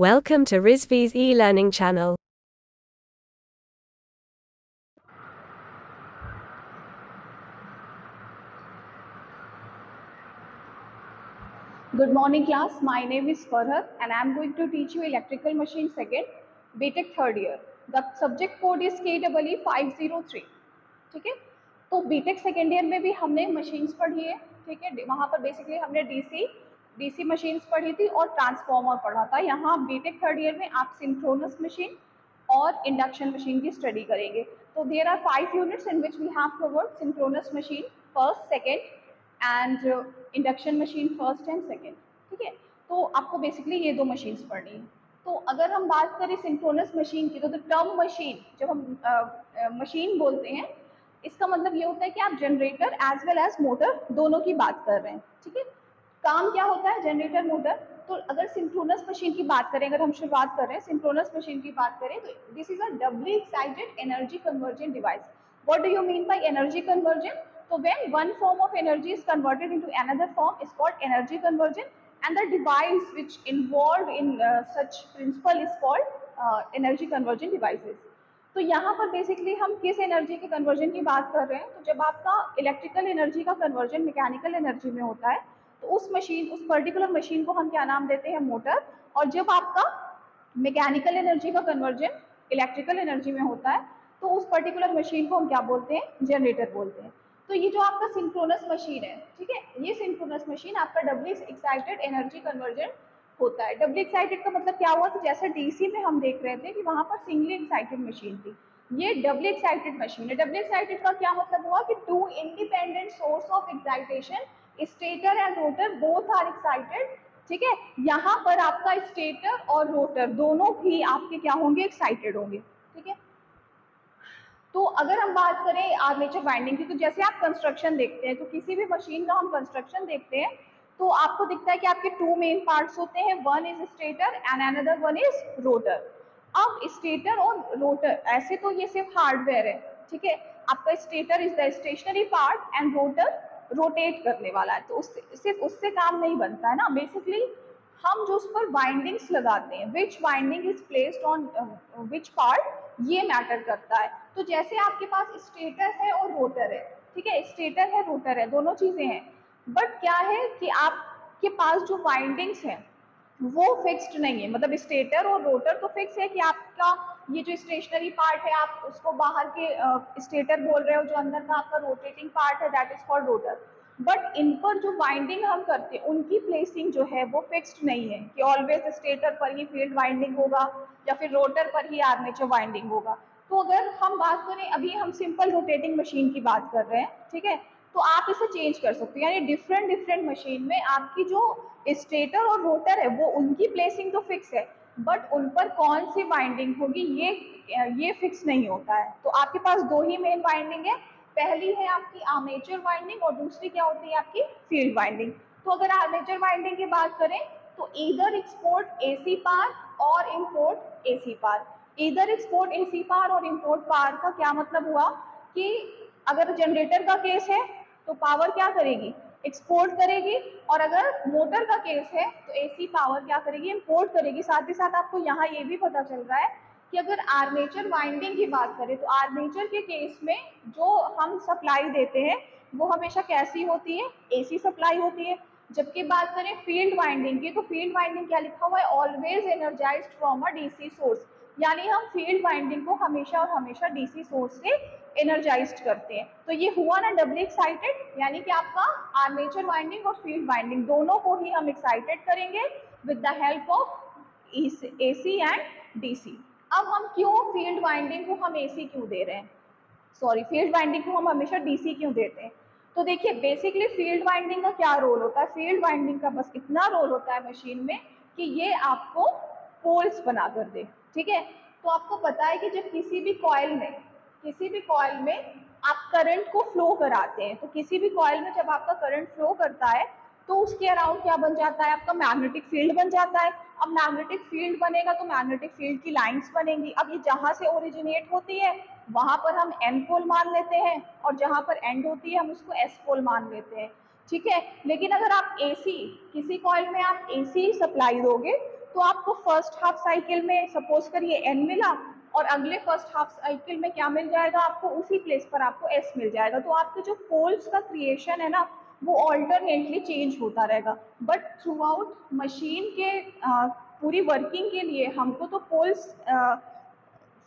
Welcome to Rizvi's e-learning channel. Good morning class, my name is Farhat and I am going to teach you electrical machine second, BTech third year. The subject code is KEE 503. ठीक है, तो BTech second year में भी हमने machines पढ़ी है. ठीक है, वहाँ पर बेसिकली हमने डीसी मशीन्स पढ़ी थी और ट्रांसफॉर्मर पढ़ा था. यहाँ बीटेक थर्ड ईयर में आप सिंक्रोनस मशीन और इंडक्शन मशीन की स्टडी करेंगे. तो there are 5 units in which we have covered synchronous machine first, second and induction machine first and second. ठीक है, तो आपको बेसिकली ये दो मशीन्स पढ़नी है. तो अगर हम बात करें सिंक्रोनस मशीन की, तो टर्म मशीन जब हम मशीन बोलते हैं, इसका मतलब ये होता है कि आप generator as well as motor दोनों की बात कर रहे हैं. ठीक है, काम क्या होता है जनरेटर मोटर. तो अगर सिंक्रोनस मशीन की बात करें, अगर हम शुरुआत कर रहे हैं सिंक्रोनस मशीन की बात करें, तो this is a doubly excited energy conversion device. What do you mean by energy conversion? So when one form of energy is converted into another form is called energy conversion, and the device which involved in such principle is called energy conversion devices. तो यहाँ पर basically हम किस energy के conversion की बात कर रहे हैं? तो जब आपका इलेक्ट्रिकल एनर्जी का कन्वर्जन मैकेनिकल एनर्जी में होता है, तो उस पर्टिकुलर मशीन को हम क्या नाम देते हैं? मोटर. और जब आपका मैकेनिकल एनर्जी का कन्वर्जन इलेक्ट्रिकल एनर्जी में होता है, तो उस पर्टिकुलर मशीन को हम क्या बोलते हैं? जनरेटर बोलते हैं. तो ये जो आपका सिंक्रोनस मशीन है, ठीक है, ये सिंक्रोनस मशीन आपका डबली एक्साइटेड एनर्जी कन्वर्जन होता है. डबली एक्साइटेड का मतलब क्या हुआ? तो जैसे डीसी में हम देख रहे थे कि वहां पर सिंगली एक्साइटेड मशीन थी, ये डबली एक्साइटेड मशीन है. डबली एक्साइटेड का क्या मतलब हुआ कि two independent source of excitation, stator and rotor both are excited. ठीक है, यहाँ पर आपका स्टेटर और रोटर दोनों भी आपके क्या होंगे? एक्साइटेड होंगे. ठीक है, तो अगर हम बात करें आर्मेचर वाइंडिंग की, तो जैसे आप कंस्ट्रक्शन देखते हैं, तो किसी भी मशीन का हम कंस्ट्रक्शन देखते हैं, तो आपको दिखता है कि आपके टू मेन पार्ट्स होते हैं. One is stator and another one is rotor. अब स्टेटर और रोटर, ऐसे तो ये सिर्फ हार्डवेयर है. ठीक है, आपका stator is the stationary part and rotor rotate करने वाला है. तो उससे सिर्फ उससे काम नहीं बनता है ना. बेसिकली हम जो उस पर वाइंडिंग्स लगाते हैं, which winding is placed on which part, ये मैटर करता है. तो जैसे आपके पास स्टेटर है और रोटर है, ठीक है, स्टेटर है रोटर है, दोनों चीजें हैं, बट क्या है कि आपके पास जो वाइंडिंग्स हैं वो फिक्स्ड नहीं है. मतलब स्टेटर और रोटर तो फिक्स है कि आपका ये जो स्टेशनरी पार्ट है, आप उसको बाहर के स्टेटर बोल रहे हो, जो अंदर का आपका रोटेटिंग पार्ट है that is called rotor. But in पर जो वाइंडिंग हम करते हैं उनकी प्लेसिंग जो है वो फिक्स्ड नहीं है कि ऑलवेज स्टेटर पर ही फील्ड वाइंडिंग होगा या फिर रोटर पर ही आर्मेचर वाइंडिंग होगा. तो अगर हम बात करें, अभी हम सिंपल रोटेटिंग मशीन की बात कर रहे हैं, ठीक है, तो आप इसे चेंज कर सकते हो. यानी डिफरेंट डिफरेंट मशीन में आपकी जो स्टेटर और रोटर है वो उनकी प्लेसिंग तो फिक्स है, बट उन पर कौन सी वाइंडिंग होगी ये फिक्स नहीं होता है. तो आपके पास दो ही मेन वाइंडिंग है. पहली है आपकी आर्मेचर वाइंडिंग और दूसरी क्या होती है? आपकी फील्ड वाइंडिंग. तो अगर आर्मेचर वाइंडिंग की बात करें, तो ईदर एक्सपोर्ट एसी पार और इंपोर्ट एसी पार. ईदर एक्सपोर्ट एसी पार और इंपोर्ट पार का क्या मतलब हुआ कि अगर जनरेटर का केस है तो पावर क्या करेगी? एक्सपोर्ट करेगी. और अगर मोटर का केस है तो एसी पावर क्या करेगी? इंपोर्ट करेगी. साथ ही साथ आपको यहाँ ये भी पता चल रहा है कि अगर आर्मेचर वाइंडिंग की बात करें, तो आर्मेचर के केस में जो हम सप्लाई देते हैं वो हमेशा कैसी होती है? एसी सप्लाई होती है. जबकि बात करें फील्ड वाइंडिंग की, तो फील्ड वाइंडिंग क्या लिखा हुआ है? Always energised from a DC source. यानी हम फील्ड वाइंडिंग को हमेशा और हमेशा डीसी सोर्स से एनर्जाइज्ड करते हैं. तो ये हुआ ना डबली एक्साइटेड, यानी कि आपका आर्मेचर वाइंडिंग और फील्ड वाइंडिंग दोनों को ही हम एक्साइटेड करेंगे with the help of AC and DC. अब हम क्यों फील्ड वाइंडिंग को हम एसी क्यों दे रहे हैं? सॉरी, फील्ड वाइंडिंग को हम हमेशा डीसी क्यों देते हैं? तो देखिए, बेसिकली फील्ड वाइंडिंग का क्या रोल होता है? फील्ड वाइंडिंग का बस इतना रोल होता है मशीन में कि ये आपको पोल्स बना कर दे. ठीक है, तो आपको पता है कि जब किसी भी कॉइल में आप करंट को फ्लो कराते हैं, तो किसी भी कॉइल में जब आपका करंट फ्लो करता है तो उसके अराउंड क्या बन जाता है? आपका मैग्नेटिक फील्ड बन जाता है. अब मैग्नेटिक फील्ड बनेगा तो मैग्नेटिक फील्ड की लाइंस बनेंगी. अब ये जहां से ओरिजिनेट होती है वहां पर हम एन पोल मान लेते हैं, और जहां पर एंड होती है हम उसको एस पोल मान लेते हैं. ठीक है, लेकिन अगर आप एसी, किसी कॉइल में आप एसी सप्लाई दोगे तो आपको फर्स्ट हाफ साइकिल में सपोज करिए n मिला और अगले फर्स्ट हाफ साइकिल में क्या मिल जाएगा आपको, उसी प्लेस पर आपको s मिल जाएगा। तो आपके जो पोल्स का क्रिएशन है ना वो ऑल्टरनेटली चेंज होता रहेगा। बट थ्रू आउट मशीन के पूरी वर्किंग के लिए हमको तो पोल्स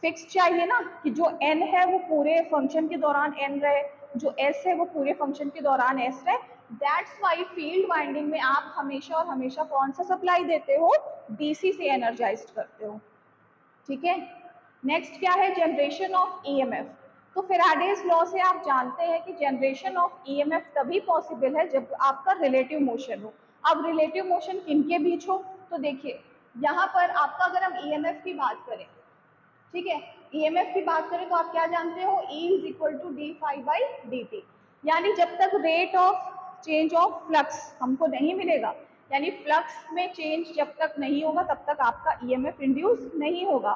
फिक्स चाहिए ना, कि जो n है वो पूरे फंक्शन के दौरान n रहे, जो s है वो पूरे फंक्शन के दौरान s रहे। दैट्स वाई फील्ड वाइंडिंग में आप हमेशा और हमेशा कौन सा सप्लाई देते हो, डीसी से एनर्जाइज्ड करते हो। ठीक है, नेक्स्ट क्या है, जनरेशन ऑफ ईएमएफ। तो फैराडेज लॉ से आप जानते हैं कि जनरेशन ऑफ ईएमएफ तभी पॉसिबल है जब आपका रिलेटिव मोशन हो। अब रिलेटिव मोशन किनके बीच हो, तो देखिए यहाँ पर आपका अगर हम ईएमएफ की बात करें, ठीक है, ईएमएफ की बात करें तो आप क्या जानते हो, E is equal to D phi by D T. यानी जब तक rate of change of flux हमको नहीं मिलेगा, यानी फ्लक्स में चेंज जब तक नहीं होगा तब तक आपका ईएमएफ इंड्यूस नहीं होगा।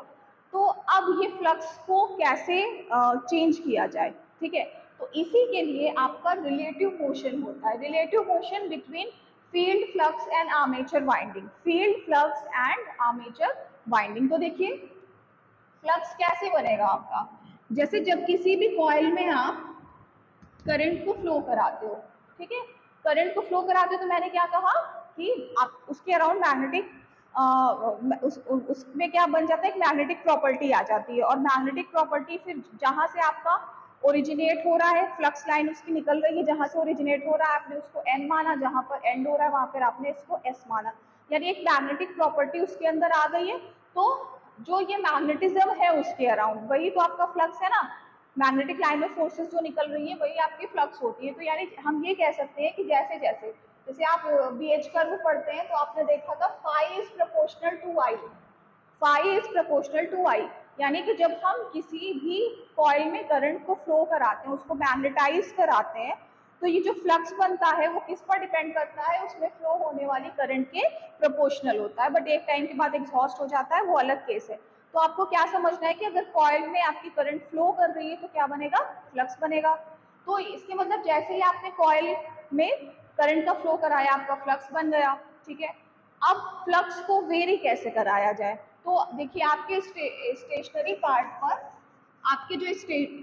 तो अब ये फ्लक्स को कैसे चेंज किया जाए, ठीक है, तो इसी के लिए आपका रिलेटिव मोशन होता है, relative motion between field flux and armature winding, field flux and armature winding. तो देखिए फ्लक्स कैसे बनेगा आपका, जैसे जब किसी भी कॉइल में आप करंट को फ्लो कराते हो, ठीक है, करंट को फ्लो कराते हो तो मैंने क्या कहा कि आप उसके अराउंड मैग्नेटिक उसमें क्या बन जाता है, एक मैग्नेटिक प्रॉपर्टी आ जाती है। और मैग्नेटिक प्रॉपर्टी फिर जहाँ से आपका ओरिजिनेट हो रहा है, फ्लक्स लाइन उसकी निकल रही है, जहाँ से ओरिजिनेट हो रहा है आपने उसको एन माना, जहाँ पर एंड हो रहा है वहाँ पर आपने इसको एस माना, यानी एक मैग्नेटिक प्रॉपर्टी उसके अंदर आ गई है। तो जो ये मैग्नेटिज्म है उसके अराउंड, वही तो आपका फ्लक्स है ना, मैग्नेटिक लाइन ऑफ फोर्सेस जो निकल रही है वही आपकी फ्लक्स होती है। तो यानी हम ये कह सकते हैं कि जैसे जैसे जैसे आप बीएच कर्व पढ़ते हैं तो आपने देखा था phi is proportional to I, phi is proportional to I, यानी कि जब हम किसी भी कॉइल में करंट को फ्लो कराते हैं, उसको मैग्नेटाइज कराते हैं, तो ये जो फ्लक्स बनता है वो किस पर डिपेंड करता है, उसमें फ्लो होने वाली करंट के प्रोपोर्शनल होता है। बट एक टाइम के बाद एग्जॉस्ट हो जाता है, वो अलग केस है। तो आपको क्या समझना है कि अगर कॉइल में आपकी करंट फ्लो कर रही है तो क्या बनेगा, फ्लक्स बनेगा। तो इसके मतलब जैसे ही आपने कॉइल में करंट का फ्लो कराया आपका फ्लक्स बन गया, ठीक है। अब फ्लक्स को वेरी कैसे कराया जाए, तो देखिए आपके स्टेशनरी पार्ट पर आपके जो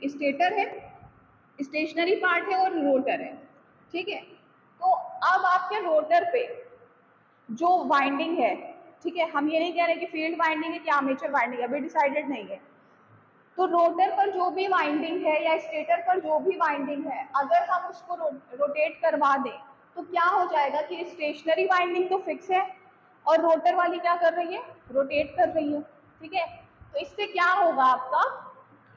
स्टेटर है, स्टेशनरी पार्ट है और रोटर है, ठीक है। तो अब आपके रोटर पे जो वाइंडिंग है, ठीक है, हम ये नहीं कह रहे कि फील्ड वाइंडिंग है कि आर्मेचर वाइंडिंग है, अभी डिसाइडेड नहीं है। तो रोटर पर जो भी वाइंडिंग है या स्टेटर पर जो भी वाइंडिंग है, अगर हम उसको रोटेट करवा दें तो क्या हो जाएगा कि स्टेशनरी वाइंडिंग तो फिक्स है और रोटर वाली क्या कर रही है, रोटेट कर रही है, ठीक है। तो इससे क्या होगा, आपका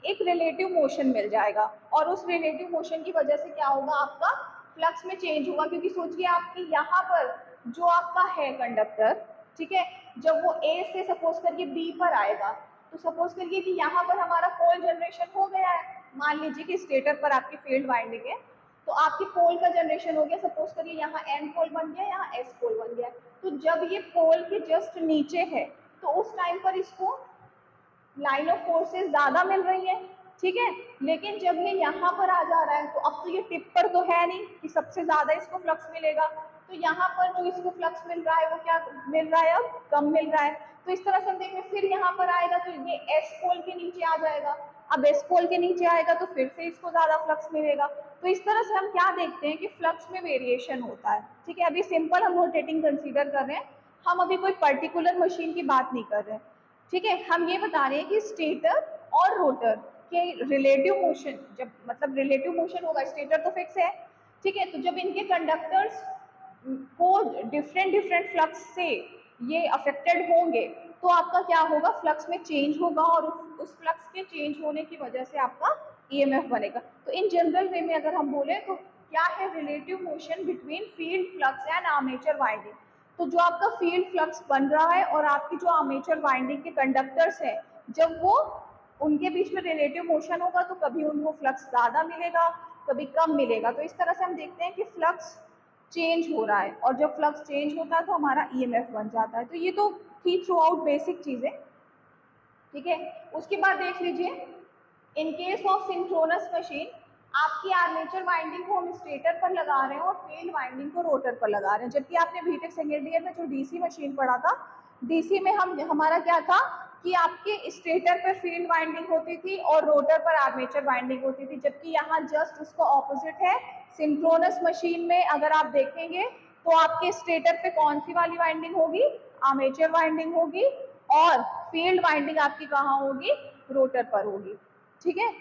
एक रिलेटिव मोशन मिल जाएगा और उस रिलेटिव मोशन की वजह से क्या होगा, आपका फ्लक्स में चेंज होगा। क्योंकि सोचिए आपकी यहाँ पर जो आपका है कंडक्टर, ठीक है, जब वो ए से सपोज करिए बी पर आएगा, तो सपोज करिए कि यहाँ पर हमारा पोल जनरेशन हो गया है, मान लीजिए कि स्टेटर पर आपकी फील्ड वाइंडिंग है, तो आपकी पोल का जनरेशन हो गया, सपोज करिए यहाँ एन पोल बन गया, यहाँ एस पोल बन गया। तो जब ये पोल के जस्ट नीचे है तो उस टाइम पर इसको लाइन ऑफ फोर्सेस ज़्यादा मिल रही है, ठीक है। लेकिन जब ये यहाँ पर आ जा रहा है तो अब तो ये टिप पर तो है नहीं कि सबसे ज़्यादा इसको फ्लक्स मिलेगा, तो यहाँ पर जो इसको फ्लक्स मिल रहा है वो क्या मिल रहा है, अब कम मिल रहा है। तो इस तरह से हम देखें, फिर यहाँ पर आएगा तो ये एस पोल के नीचे आ जाएगा, अब एस पोल के नीचे आएगा तो फिर से इसको ज़्यादा फ्लक्स मिलेगा। तो इस तरह से हम क्या देखते हैं कि फ्लक्स में वेरिएशन होता है, ठीक है। अभी सिंपल हम रोटेटिंग कंसीडर कर रहे हैं, हम अभी कोई पर्टिकुलर मशीन की बात नहीं कर रहे हैं, ठीक है। हम ये बता रहे हैं कि स्टेटर और रोटर के रिलेटिव मोशन, जब मतलब रिलेटिव मोशन होगा, स्टेटर तो फिक्स है, ठीक है, तो जब इनके कंडक्टर्स को डिफरेंट डिफरेंट फ्लक्स से ये अफेक्टेड होंगे तो आपका क्या होगा, फ्लक्स में चेंज होगा और उस फ्लक्स के चेंज होने की वजह से आपका ईएमएफ बनेगा। तो इन जनरल वे में अगर हम बोले तो क्या है, relative motion between field flux and armature winding. तो जो आपका फील्ड फ्लक्स बन रहा है और आपकी जो आर्मेचर वाइंडिंग के कंडक्टर्स हैं, जब वो उनके बीच में रिलेटिव मोशन होगा तो कभी उनको फ्लक्स ज़्यादा मिलेगा, कभी कम मिलेगा। तो इस तरह से हम देखते हैं कि फ्लक्स चेंज हो रहा है और जब फ्लक्स चेंज होता है तो हमारा ईएमएफ बन जाता है। तो ये तो थी थ्रू आउट बेसिक चीज़ें, ठीक है। उसके बाद देख लीजिए, इन केस ऑफ सिंक्रोनस मशीन आपकी आर्मेचर वाइंडिंग को हम स्टेटर पर लगा रहे हैं और फील्ड वाइंडिंग को रोटर पर लगा रहे हैं। जबकि आपने बीटेक सेकेंड ईयर में जो डीसी मशीन पढ़ा था डीसी में हमारा क्या था कि आपके स्टेटर पर फील्ड वाइंडिंग होती थी और रोटर पर आर्मेचर वाइंडिंग होती थी, जबकि यहाँ जस्ट उसको ऑपोजिट है। सिंक्रोनस मशीन में अगर आप देखेंगे तो आपके स्टेटर पे कौन सी वाली वाइंडिंग होगी, आर्मेचर वाइंडिंग होगी, और फील्ड वाइंडिंग आपकी कहाँ होगी, रोटर पर होगी। ठीक है,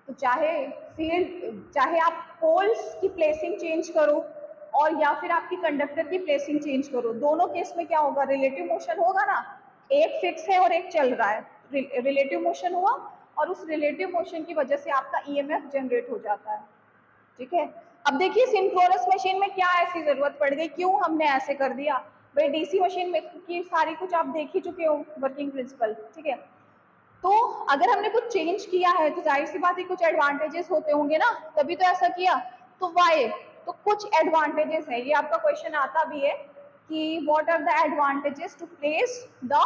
तो चाहे आप पोल्स की प्लेसिंग चेंज करो और या फिर आपकी कंडक्टर की प्लेसिंग चेंज करो, दोनों केस में क्या होगा, रिलेटिव मोशन होगा ना। एक फिक्स है और एक चल रहा है, रिलेटिव मोशन हुआ और उस रिलेटिव मोशन की वजह से आपका ईएमएफ जनरेट हो जाता है। ठीक है, अब देखिए सिंक्रोनस मशीन में क्या ऐसी जरूरत पड़ गई, क्यों हमने ऐसे कर दिया। भाई डीसी मशीन में की सारी कुछ आप देख ही चुके हो वर्किंग प्रिंसिपल। ठीक है, तो अगर हमने कुछ चेंज किया है तो जाहिर सी बात है कुछ एडवांटेजेस होते होंगे ना, तभी तो ऐसा किया। तो वाई, तो कुछ एडवांटेजेस है, ये आपका क्वेश्चन आता भी है कि what are the advantages to place the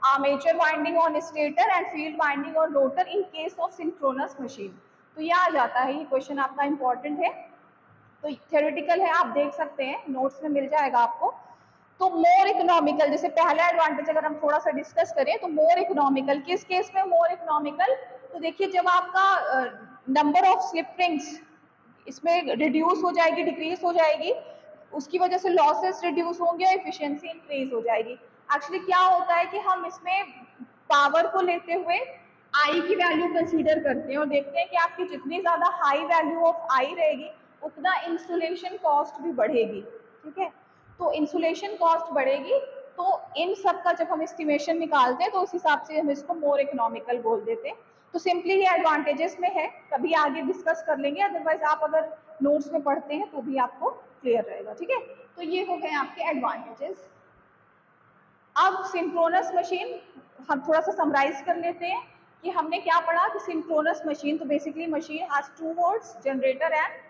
armature winding on stator and field winding on rotor in case of synchronous machine. तो ये आ जाता है, ये क्वेश्चन आपका इंपॉर्टेंट है, तो थ्योरेटिकल है, आप देख सकते हैं, नोट्स में मिल जाएगा आपको। तो मोर इकोनॉमिकल, जैसे पहला एडवांटेज अगर हम थोड़ा सा डिस्कस करें तो मोर इकोनॉमिकल, किस केस में मोर इकोनॉमिकल, तो देखिए जब आपका नंबर ऑफ स्लिप रिंग्स इसमें रिड्यूस हो जाएगी, डिक्रीज हो जाएगी, उसकी वजह से लॉसेस रिड्यूस होंगे और एफिशिएंसी इंक्रीज हो जाएगी। एक्चुअली क्या होता है कि हम इसमें पावर को लेते हुए आई की वैल्यू कंसीडर करते हैं और देखते हैं कि आपकी जितनी ज़्यादा हाई वैल्यू ऑफ आई रहेगी उतना इंसुलेशन कॉस्ट भी बढ़ेगी। ठीक है, तो इंसुलेशन कॉस्ट बढ़ेगी, तो इन सब का जब हम एस्टिमेशन निकालते हैं तो उस हिसाब से हम इसको मोर इकोनॉमिकल बोल देते हैं। तो सिंपली ये एडवांटेजेस में है, कभी आगे डिस्कस कर लेंगे, अदरवाइज आप अगर नोट्स में पढ़ते हैं तो भी आपको क्लियर रहेगा। ठीक है, तो ये हो गए आपके एडवांटेजेस। अब सिंक्रोनस मशीन हम थोड़ा सा समराइज कर लेते हैं कि हमने क्या पढ़ा कि सिंक्रोनस मशीन, तो basically machine has two words, generator and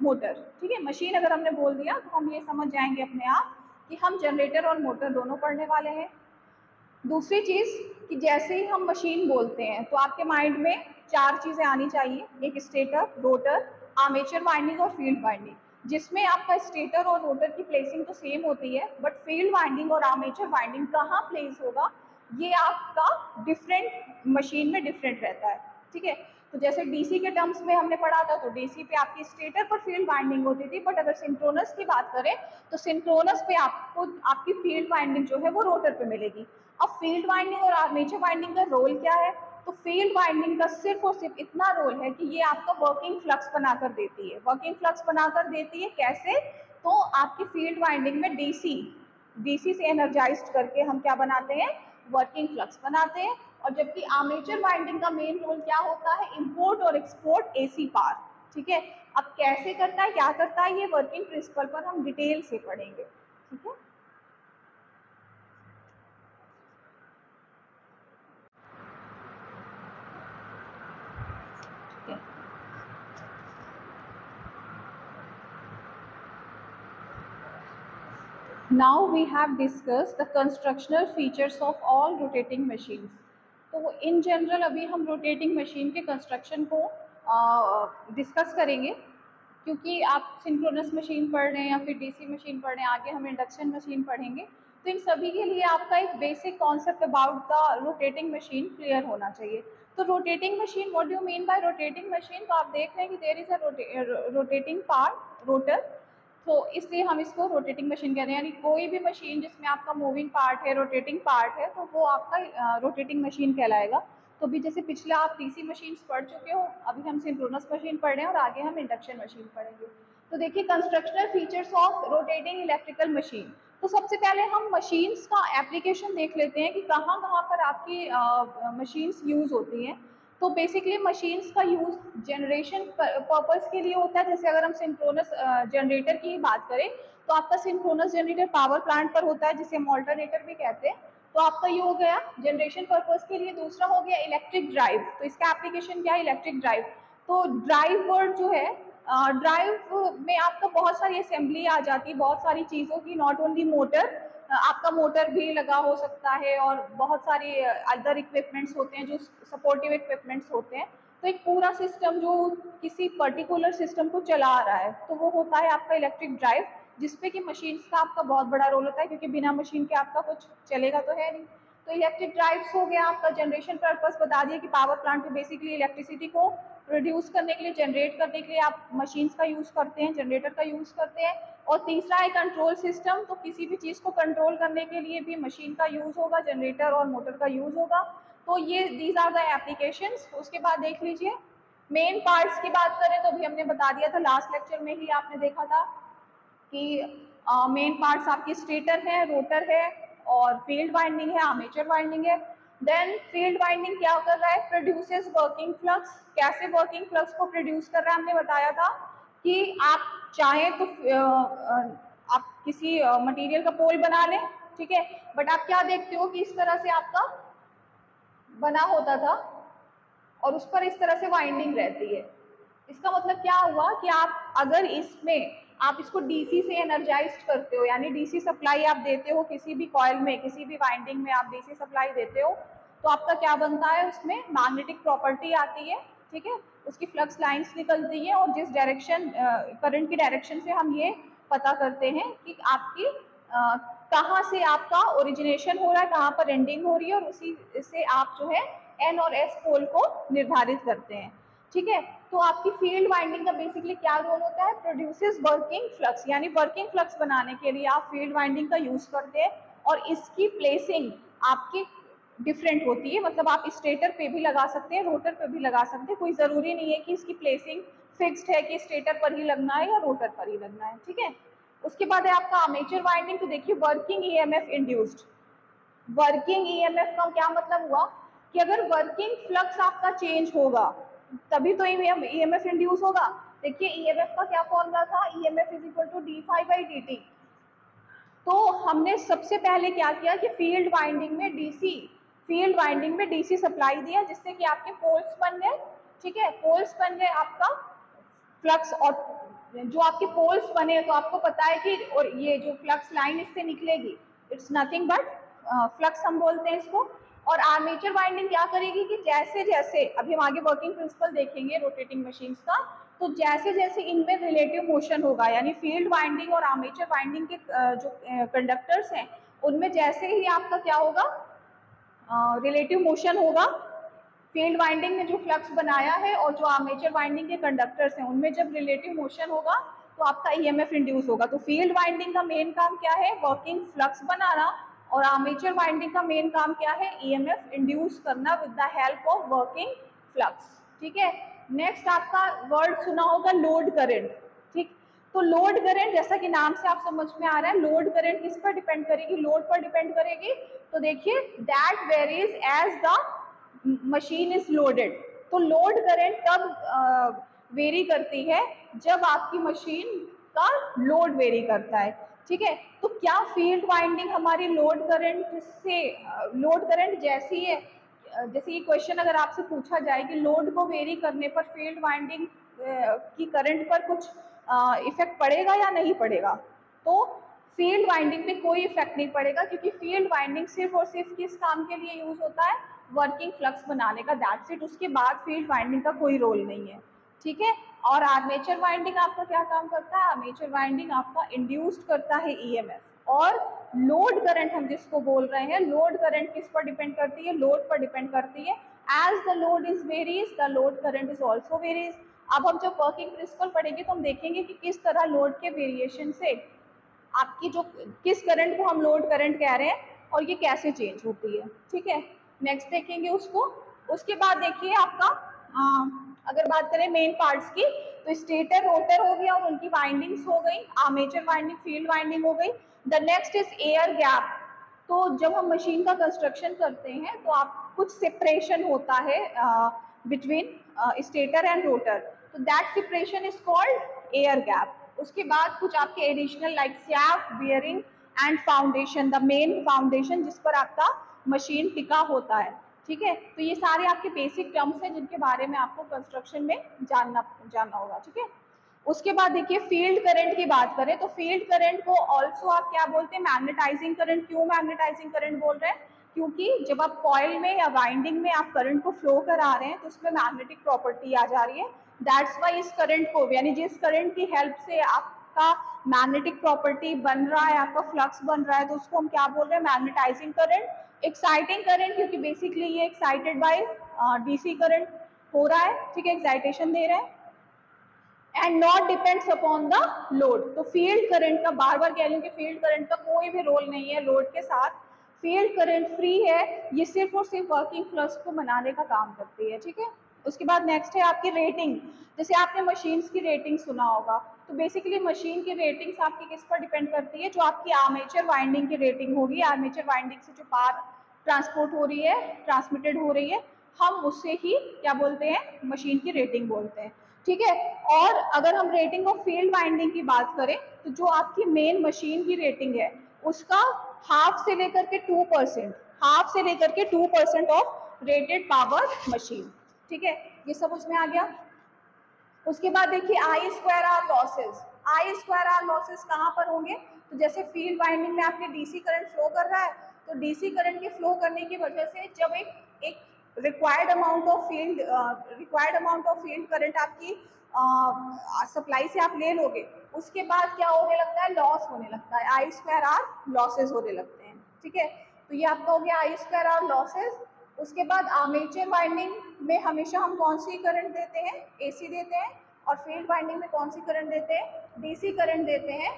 motor. ठीक है, मशीन अगर हमने बोल दिया तो हम ये समझ जाएंगे अपने आप कि हम जनरेटर और मोटर दोनों पढ़ने वाले हैं। दूसरी चीज़ कि जैसे ही हम मशीन बोलते हैं तो आपके माइंड में चार चीज़ें आनी चाहिए, एक स्टेटर, रोटर, आर्मेचर वाइंडिंग और फील्ड वाइंडिंग, जिसमें आपका स्टेटर और रोटर की प्लेसिंग तो सेम होती है, बट फील्ड वाइंडिंग और आर्मेचर वाइंडिंग कहाँ प्लेस होगा ये आपका डिफरेंट मशीन में डिफरेंट रहता है। ठीक है, तो जैसे डीसी के टर्म्स में हमने पढ़ा था तो डीसी पे आपकी स्टेटर पर फील्ड वाइंडिंग होती थी, बट अगर सिंक्रोनस की बात करें तो सिंक्रोनस पे आपको आपकी फील्ड वाइंडिंग जो है वो रोटर पे मिलेगी। अब फील्ड वाइंडिंग और आर्मेचर वाइंडिंग का रोल क्या है, तो फील्ड वाइंडिंग का सिर्फ और सिर्फ इतना रोल है कि ये आपका वर्किंग फ्लक्स बनाकर देती है। वर्किंग फ्लक्स बनाकर देती है कैसे, तो आपकी फील्ड वाइंडिंग में डीसी से एनर्जाइज्ड करके हम क्या बनाते हैं, वर्किंग फ्लक्स बनाते हैं। और जबकि आर्मेचर वाइंडिंग का मेन रोल क्या होता है, इंपोर्ट और एक्सपोर्ट एसी पावर। ठीक है, अब कैसे करता है, क्या करता है, ये वर्किंग प्रिंसिपल पर हम डिटेल से पढ़ेंगे। ठीक है, now we have discussed the constructional features of all rotating machines। तो इन जनरल अभी हम रोटेटिंग मशीन के कंस्ट्रक्शन को डिस्कस करेंगे, क्योंकि आप सिंक्रोनस मशीन पढ़ रहे हैं या फिर डीसी मशीन पढ़ रहे हैं, आगे हम इंडक्शन मशीन पढ़ेंगे, तो इन सभी के लिए आपका एक basic concept about the rotating machine clear होना चाहिए। तो rotating machine, what do you mean by rotating machine, तो आप देख रहे हैं कि there is a rotating part, rotor, तो इसलिए हम इसको रोटेटिंग मशीन कहते हैं। यानी कोई भी मशीन जिसमें आपका मूविंग पार्ट है, रोटेटिंग पार्ट है, तो वो आपका रोटेटिंग मशीन कहलाएगा। तो अभी जैसे पिछला आप डीसी मशीन पढ़ चुके हो, अभी हम सिंक्रोनस मशीन पढ़ रहे हैं और आगे हम इंडक्शन मशीन पढ़ेंगे। तो देखिए constructional features of rotating electrical machine. तो सबसे पहले हम मशीन्स का एप्लीकेशन देख लेते हैं कि कहाँ कहाँ पर आपकी मशीन्स यूज़ होती हैं। तो बेसिकली मशीन्स का यूज़ जनरेशन पर्पस के लिए होता है। जैसे अगर हम सिंक्रोनस जनरेटर की बात करें तो आपका सिंक्रोनस जनरेटर पावर प्लांट पर होता है, जिसे हम ऑल्टरनेटर भी कहते हैं। तो आपका ये हो गया जनरेशन पर्पस के लिए। दूसरा हो गया इलेक्ट्रिक ड्राइव, तो इसका एप्लीकेशन क्या है, इलेक्ट्रिक ड्राइव। तो ड्राइव वर्ड जो है, ड्राइव में आपका बहुत सारी असेंबली आ जाती है, बहुत सारी चीज़ों की, नॉट ओनली मोटर, आपका मोटर भी लगा हो सकता है और बहुत सारे अदर इक्विपमेंट्स होते हैं जो सपोर्टिव इक्विपमेंट्स होते हैं। तो एक पूरा सिस्टम जो किसी पर्टिकुलर सिस्टम को चला रहा है, तो वो होता है आपका इलेक्ट्रिक ड्राइव, जिसपे कि मशीन का आपका बहुत बड़ा रोल होता है, क्योंकि बिना मशीन के आपका कुछ चलेगा तो है नहीं। तो इलेक्ट्रिक ड्राइव्स हो गया आपका, जनरेशन पर्पस बता दिया कि पावर प्लांट में बेसिकली इलेक्ट्रिसिटी को प्रोड्यूस करने के लिए, जनरेट करने के लिए आप मशीन्स का यूज़ करते हैं, जनरेटर का यूज़ करते हैं। और तीसरा है कंट्रोल सिस्टम, तो किसी भी चीज़ को कंट्रोल करने के लिए भी मशीन का यूज़ होगा, जनरेटर और मोटर का यूज़ होगा। तो ये दीज आर द एप्लीकेशंस। उसके बाद देख लीजिए मेन पार्ट्स की बात करें तो अभी हमने बता दिया था, लास्ट लेक्चर में ही आपने देखा था कि मेन पार्ट्स आपकी स्टेटर है, रोटर है और फील्ड वाइंडिंग है, आर्मेचर वाइंडिंग है। देन फील्ड वाइंडिंग क्या कर रहा है, प्रोड्यूसेस वर्किंग फ्लक्स। कैसे वर्किंग फ्लक्स को प्रोड्यूस कर रहा है, हमने बताया था कि आप चाहें तो आप किसी मटेरियल का पोल बना लें, ठीक है, बट आप क्या देखते हो कि इस तरह से आपका बना होता था और उस पर इस तरह से वाइंडिंग रहती है। इसका मतलब क्या हुआ कि आप अगर इसमें आप इसको डीसी से एनर्जाइज्ड करते हो, यानी डीसी सप्लाई आप देते हो किसी भी कॉइल में, किसी भी वाइंडिंग में आप डीसी सप्लाई देते हो, तो आपका क्या बनता है, उसमें मैग्नेटिक प्रॉपर्टी आती है, ठीक है, उसकी फ्लक्स लाइंस निकलती है और जिस डायरेक्शन करंट की डायरेक्शन से हम ये पता करते हैं कि आपकी कहाँ से आपका ओरिजिनेशन हो रहा है, कहाँ पर एंडिंग हो रही है, और उसी से आप जो है एन और एस पोल को निर्धारित करते हैं, ठीक है। तो आपकी फील्ड वाइंडिंग का बेसिकली क्या रोल होता है, प्रोड्यूसेस वर्किंग फ्लक्स, यानी वर्किंग फ्लक्स बनाने के लिए आप फील्ड वाइंडिंग का यूज करते हैं और इसकी प्लेसिंग आपकी डिफरेंट होती है, मतलब आप स्टेटर पे भी लगा सकते हैं, रोटर पे भी लगा सकते हैं, कोई ज़रूरी नहीं है कि इसकी प्लेसिंग फिक्स्ड है कि स्टेटर पर ही लगना है या रोटर पर ही लगना है, ठीक है। उसके बाद है आपका आर्मेचर वाइंडिंग। तो देखिए working EMF induced, working EMF का क्या मतलब हुआ कि अगर वर्किंग फ्लक्स आपका चेंज होगा तभी तो ईएमएफ इंड्यूस होगा। देखिए ईएमएफ का क्या फॉर्मूला था, EMF is equal to D phi by D T. तो हमने सबसे पहले क्या किया कि फील्ड वाइंडिंग में डीसी सप्लाई दिया, जिससे कि आपके पोल्स बन गए, ठीक है, पोल्स बन गए आपका फ्लक्स, और जो आपके पोल्स बने तो आपको पता है कि और ये जो फ्लक्स लाइन इससे निकलेगी, इट्स नथिंग बट फ्लक्स हम बोलते हैं इसको। और आर्मेचर वाइंडिंग क्या करेगी कि जैसे जैसे अभी हम आगे वर्किंग प्रिंसिपल देखेंगे रोटेटिंग मशीन्स का, तो जैसे जैसे इनमें रिलेटिव मोशन होगा, यानी फील्ड वाइंडिंग और आर्मेचर वाइंडिंग के जो कंडक्टर्स हैं उनमें जैसे ही आपका क्या होगा, रिलेटिव मोशन होगा, फील्ड वाइंडिंग ने जो फ्लक्स बनाया है और जो आर्मेचर वाइंडिंग के कंडक्टर्स हैं उनमें जब रिलेटिव मोशन होगा तो आपका ईएमएफ इंड्यूस होगा। तो फील्ड वाइंडिंग का मेन काम क्या है, वर्किंग फ्लक्स बनाना, और आर्मेचर वाइंडिंग का मेन काम क्या है, ईएमएफ इंड्यूस करना with the help of working flux, ठीक है। नेक्स्ट आपका वर्ड सुना होगा लोड करंट, ठीक। तो लोड करंट जैसा कि नाम से आप समझ में आ रहा है, लोड करंट किस पर डिपेंड करेगी, लोड पर डिपेंड करेगी। तो देखिए that varies as the machine is loaded. तो लोड करंट तब वेरी करती है जब आपकी मशीन का लोड वेरी करता है, ठीक है। तो क्या फील्ड वाइंडिंग हमारी लोड करंट जैसी है, जैसे ये क्वेश्चन अगर आपसे पूछा जाए कि लोड को वेरी करने पर फील्ड वाइंडिंग की करंट पर कुछ इफेक्ट पड़ेगा या नहीं पड़ेगा, तो फील्ड वाइंडिंग पे कोई इफेक्ट नहीं पड़ेगा, क्योंकि फील्ड वाइंडिंग सिर्फ और सिर्फ किस काम के लिए यूज होता है, वर्किंग फ्लक्स बनाने का, दैट्स इट। उसके बाद फील्ड वाइंडिंग का कोई रोल नहीं है, ठीक है। और आर्मेचर वाइंडिंग आपका क्या काम करता है, आर्मेचर वाइंडिंग आपका इंड्यूस्ड करता है ईएमएफ। और लोड करंट हम जिसको बोल रहे हैं, लोड करंट किस पर डिपेंड करती है, लोड पर डिपेंड करती है। As the load is varies the load current is also varies. अब हम जब वर्किंग प्रिंसिपल पढ़ेंगे तो हम देखेंगे कि किस तरह लोड के वेरिएशन से आपकी जो किस करंट को हम लोड करंट कह रहे हैं और ये कैसे चेंज होती है, ठीक है। नेक्स्ट देखेंगे उसको। उसके बाद देखिए आपका अगर बात करें मेन पार्ट्स की, तो स्टेटर रोटर हो गया और उनकी वाइंडिंग्स हो गई, आर्मेचर वाइंडिंग फील्ड वाइंडिंग हो गई। The next is air gap. तो जब हम मशीन का कंस्ट्रक्शन करते हैं तो आप कुछ सेपरेशन होता है बिटवीन स्टेटर एंड रोटर, तो that separation is called air gap. उसके बाद कुछ आपके additional like shaft, bearing and foundation, the main foundation जिस पर आपका मशीन टिका होता है, ठीक है। तो ये सारे आपके बेसिक टर्म्स हैं जिनके बारे में आपको कंस्ट्रक्शन में जानना होगा, ठीक है। उसके बाद देखिए फील्ड करंट की बात करें तो फील्ड करंट को ऑल्सो आप क्या बोलते हैं, मैग्नेटाइजिंग करंट। क्यों मैग्नेटाइजिंग करंट बोल रहे हैं, क्योंकि जब आप कॉइल में या वाइंडिंग में आप करंट को फ्लो करा रहे हैं तो उसमें मैग्नेटिक प्रॉपर्टी आ जा रही है। दैट्स वाई इस करंट को, यानी जिस करंट की हेल्प से आप आपका मैग्नेटिक प्रॉपर्टी बन रहा है, आपका फ्लक्स बन रहा है, तो उसको हम क्या बोल रहे हैं, मैग्नेटाइजिंग करंट। एक्साइटिंग करंट, क्योंकि बेसिकली ये एक्साइटेड बाय डीसी करंट हो रहा है, ठीक है, एक्साइटेशन दे रहा है। And not depends upon the load. तो फील्ड करंट का, बार बार कह रही हूँ कि फील्ड करंट का कोई भी रोल नहीं है लोड के साथ, फील्ड करंट फ्री है, ये सिर्फ और सिर्फ वर्किंग फ्लक्स को बनाने का काम करती है, ठीक है। उसके बाद नेक्स्ट है आपकी रेटिंग। जैसे आपने मशीन्स की रेटिंग सुना होगा, तो बेसिकली मशीन की रेटिंग्स आपकी किस पर डिपेंड करती है, जो आपकी आर्मेचर वाइंडिंग की रेटिंग होगी, आर्मेचर वाइंडिंग से जो पावर ट्रांसपोर्ट हो रही है, ट्रांसमिटेड हो रही है, हम उससे ही क्या बोलते हैं, मशीन की रेटिंग बोलते हैं, ठीक है। और अगर हम रेटिंग ऑफ फील्ड वाइंडिंग की बात करें, तो जो आपकी मेन मशीन की रेटिंग है उसका हाफ से लेकर के 2%, हाफ से लेकर के 2% ऑफ रेटेड पावर मशीन, ठीक है, ये सब उसमें आ गया। उसके बाद देखिए I square R losses. I square R losses कहाँ पर होंगे, तो जैसे फील्ड वाइंडिंग में आपके डीसी करंट फ्लो कर रहा है, तो डीसी करंट के फ्लो करने की वजह से जब एक required amount of field current आपकी सप्लाई से आप ले लोगे, उसके बाद क्या होने लगता है, लॉस होने लगता है, आई स्क्वायर आर लॉसेज होने लगते हैं, ठीक है। तो ये आपका हो गया आई स्क्वायर आर लॉसेज। उसके बाद आर्मेचर वाइंडिंग में हमेशा हम कौन सी करंट देते हैं, एसी देते हैं, और फील्ड वाइंडिंग में कौन सी करंट देते हैं, डीसी करंट देते हैं।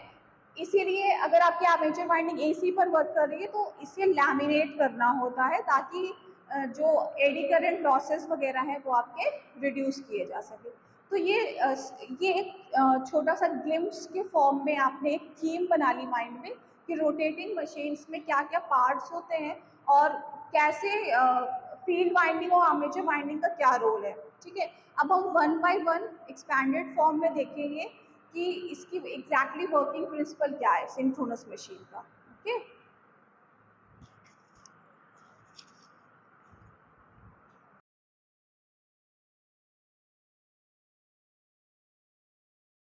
इसीलिए अगर आपकी आर्मेचर वाइंडिंग एसी पर वर्क कर रही है तो इसे लैमिनेट करना होता है, ताकि जो एडी करंट लॉसेस वगैरह हैं वो आपके रिड्यूस किए जा सके। तो ये एक छोटा सा ग्लिम्स के फॉर्म में आपने एक थीम बना ली माइंड में कि रोटेटिंग मशीन्स में क्या क्या पार्ट्स होते हैं और कैसे फील्ड वाइंडिंग और आर्मेचर वाइंडिंग का क्या रोल है, ठीक है। अब हम one by one expanded form में देखेंगे कि इसकी एग्जैक्टली वर्किंग प्रिंसिपल क्या है सिंक्रोनस मशीन का, ओके।